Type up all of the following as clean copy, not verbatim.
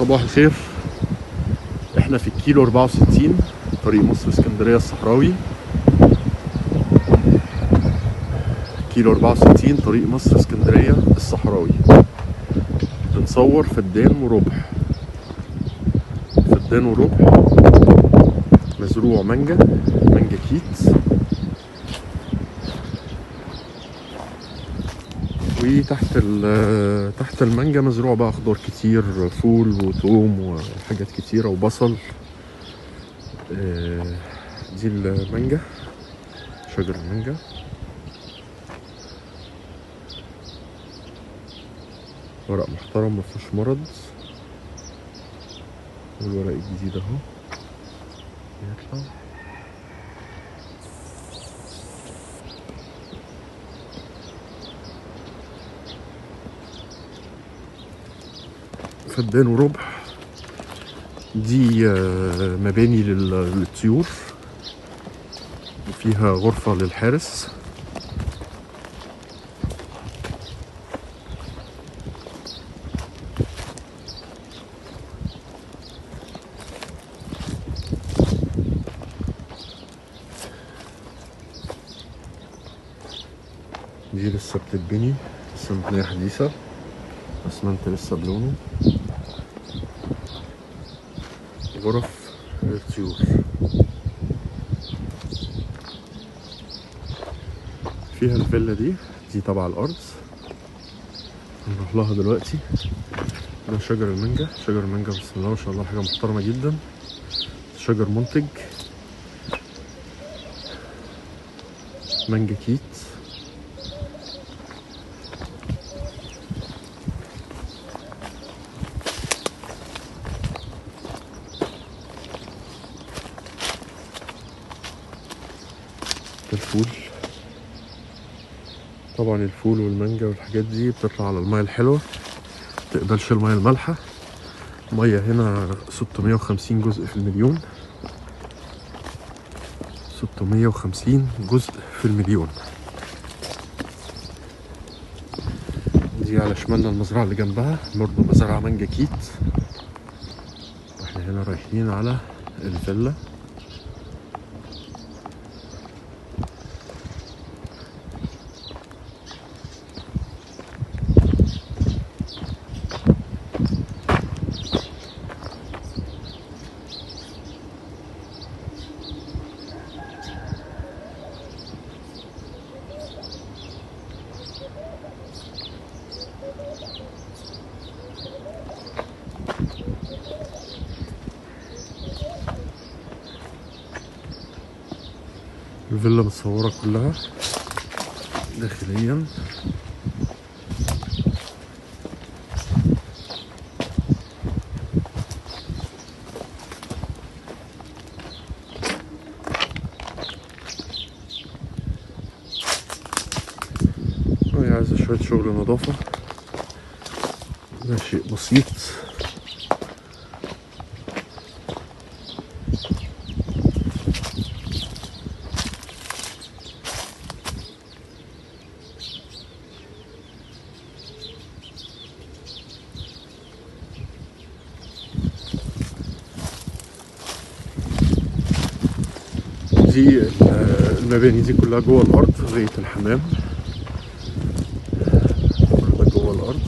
صباح الخير. احنا في الكيلو 64 طريق مصر اسكندرية الصحراوي. كيلو 64 طريق مصر اسكندرية الصحراوي. بنصور فدان وربع. فدان وربع مزروع مانجا كيت، وتحت تحت المانجا مزروع بقى خضار كتير، فول وثوم وحاجات كتيرة وبصل. دي المانجا، شجر المانجا. ورق محترم مفيهوش مرض، والورق الجديد اهو يطلع. فدان وربع. دي مباني للطيور، وفيها غرفة للحارس. دي لسه بتتبني، لسه مبنية حديثة، اسمنت لسه بلونه. غرف للطيور. فيها الفيلا دي تبع الأرض، هنروح لها دلوقتي. ده شجر المانجا. شجر المانجا بسم الله ما شاء الله حاجة محترمة جدا، شجر منتج مانجا كيت. الفول طبعا، الفول والمانجا والحاجات دي بتطلع على المياه الحلوة، متقبلش المياه المالحة. مية هنا 650 جزء في المليون، 650 جزء في المليون. دي على شمالنا المزرعة اللي جنبها برضه مزرعة مانجا كيت. واحنا هنا رايحين على الفيلا. الفيلا متصورة كلها داخليا. وهي عايزة شوية شغل نظافة، ده شيء بسيط. دي المباني دي كلها جوه الارض لغايه الحمام، كل ده جوه الارض.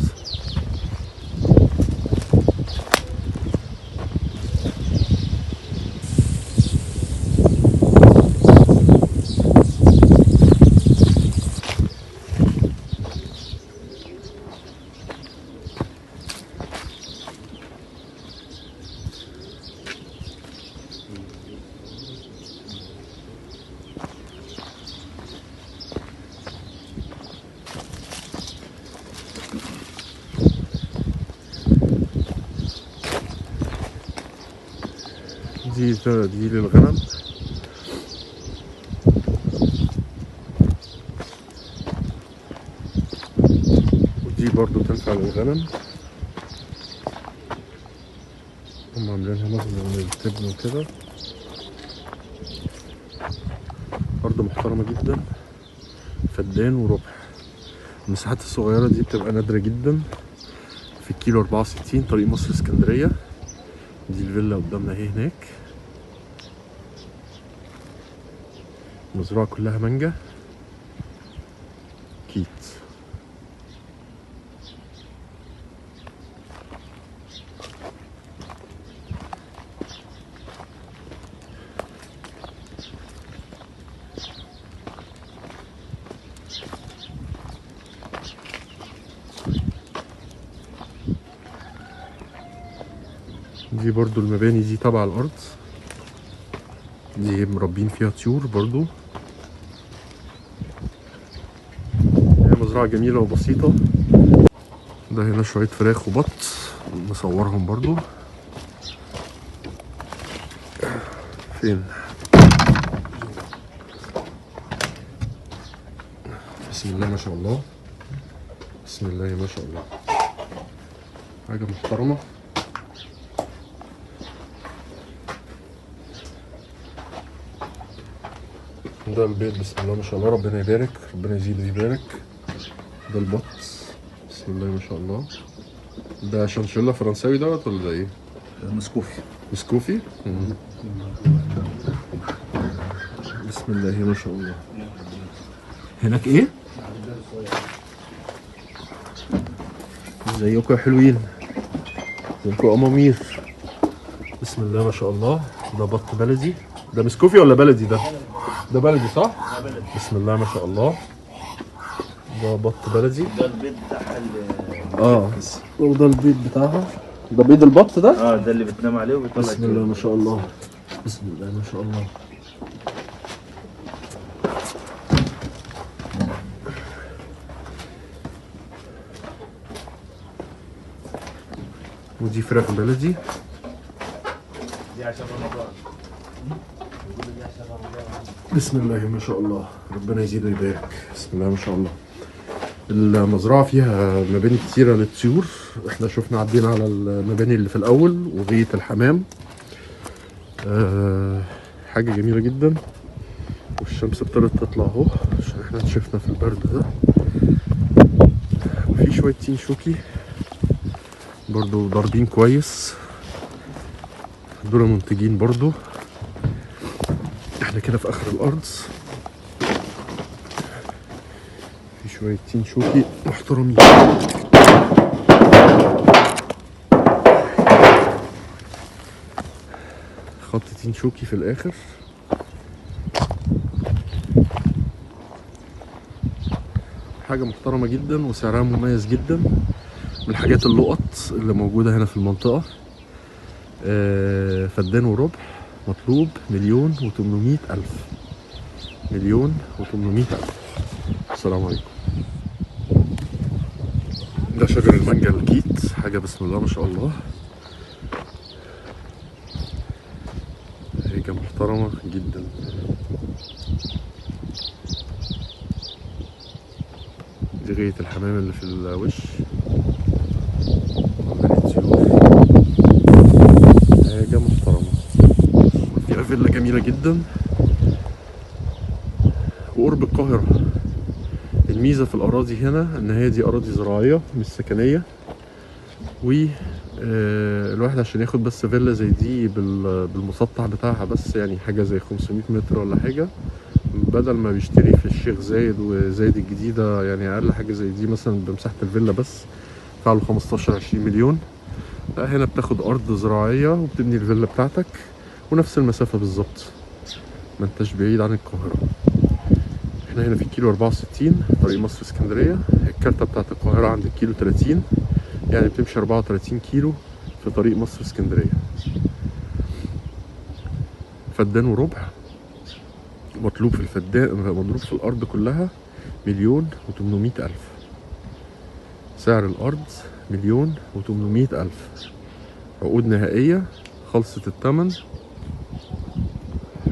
دي للغنم. ودي برضو تنفع للغنم، هم عاملينها مخزن للتبن وكده. برضو محترمة جدا، فدان وربع. المساحات الصغيرة دي بتبقى نادرة جدا في الكيلو 64 طريق مصر اسكندرية. دي الفيلا قدامنا اهي هناك. مزرعة كلها مانجا كيت. دي برضو المباني دي تبع الأرض، دي مربين فيها طيور برضو. هي مزرعة جميلة وبسيطة. ده هنا شوية فراخ وبط نصورهم برضو. فين؟ بسم الله ما شاء الله، بسم الله ما شاء الله، حاجة محترمة. ده البيت بسم الله ما شاء الله، ربنا يبارك، ربنا يزيد ويبارك. ده البط بسم الله ما شاء الله. ده شنشيلا فرنساوي دوت ولا ده ايه؟ مسكوفي. مسكوفي؟ بسم الله ما شاء الله. هناك ايه؟ ازيكم يا حلوين؟ ازيكم امامير؟ بسم الله ما شاء الله. ده بط بلدي. ده مسكوفي ولا بلدي ده؟ ده بلدي صح؟ بلدي. بسم الله ما شاء الله. ده بط بلدي. ده البيض بتاعها وده البيض بتاعها. ده بيض البط ده؟ ده اللي بتنام عليه وبيطلع. بسم الله ما شاء الله، بسم الله ما شاء الله. ودي فراخ بلدي. دي عشان رمضان. بسم الله ما شاء الله، ربنا يزيد ويبارك. بسم الله ما شاء الله. المزرعة فيها مباني كتيرة للطيور. احنا شفنا عدينا على المباني اللي في الأول وغاية الحمام. حاجة جميلة جدا. والشمس ابتدت تطلع اهو عشان احنا شفنا في البرد ده. وفي شوية تين شوكي برضو ضاربين كويس، دول منتجين برضو. احنا كده في اخر الارض. في شوية تين شوكي محترمين. خط تين شوكي في الاخر. حاجة محترمة جدا وسعرها مميز جدا. من الحاجات اللقط اللي موجودة هنا في المنطقة. فدان وربع مطلوب 1,800,000. 1,800,000. السلام عليكم. ده شجر المانجا الكيت، حاجة بسم الله ما شاء الله، حاجة محترمة جدا. دي غاية الحمام اللي في الوش. حاجة محترمة. فيها فيلا جميلة جدا وقرب القاهرة. الميزة في الأراضي هنا إن هي دي أراضي زراعية مش سكنية. الواحد عشان ياخد بس فيلا زي دي بالمسطح بتاعها بس، يعني حاجة زي 500 متر ولا حاجة، بدل ما بيشتري في الشيخ زايد وزايد الجديدة، يعني أقل حاجة زي دي مثلا بمساحة الفيلا بس فعله 15-20 مليون. لا، هنا بتاخد أرض زراعية وبتبني الفيلا بتاعتك ونفس المسافة بالظبط، ما انتش بعيد عن القاهرة. احنا هنا في الكيلو 64 طريق مصر اسكندرية. الكارتة بتاعت القاهرة عند الكيلو 30، يعني بتمشي 34 كيلو في طريق مصر اسكندرية. فدان وربع مطلوب في الفدان، مضروب في الأرض كلها 1,800,000. سعر الأرض 1,800,000. عقود نهائية خلصت التمن.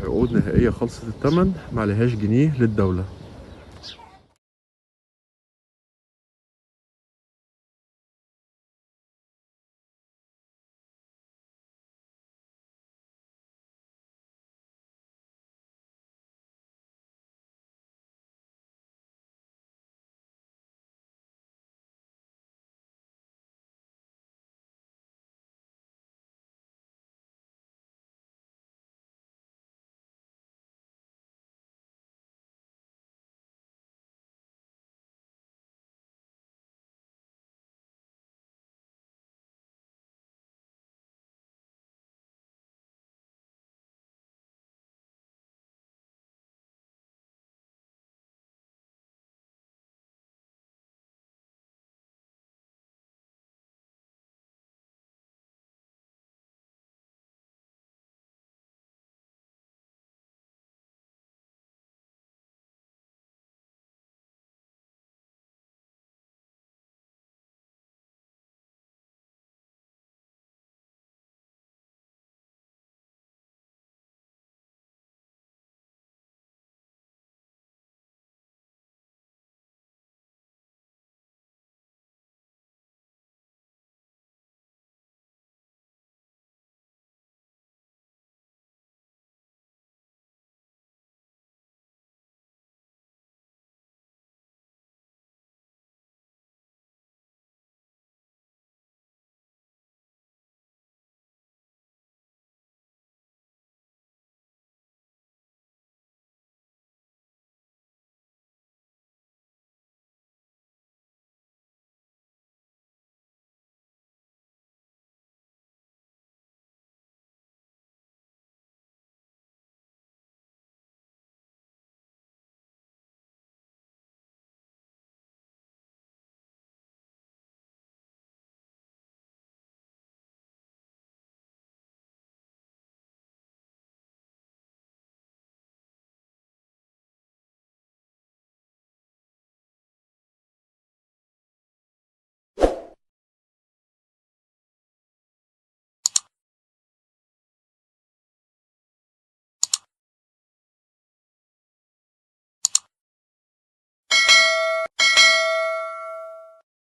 عقود نهائية خلصت التمن، معلهاش جنيه للدولة.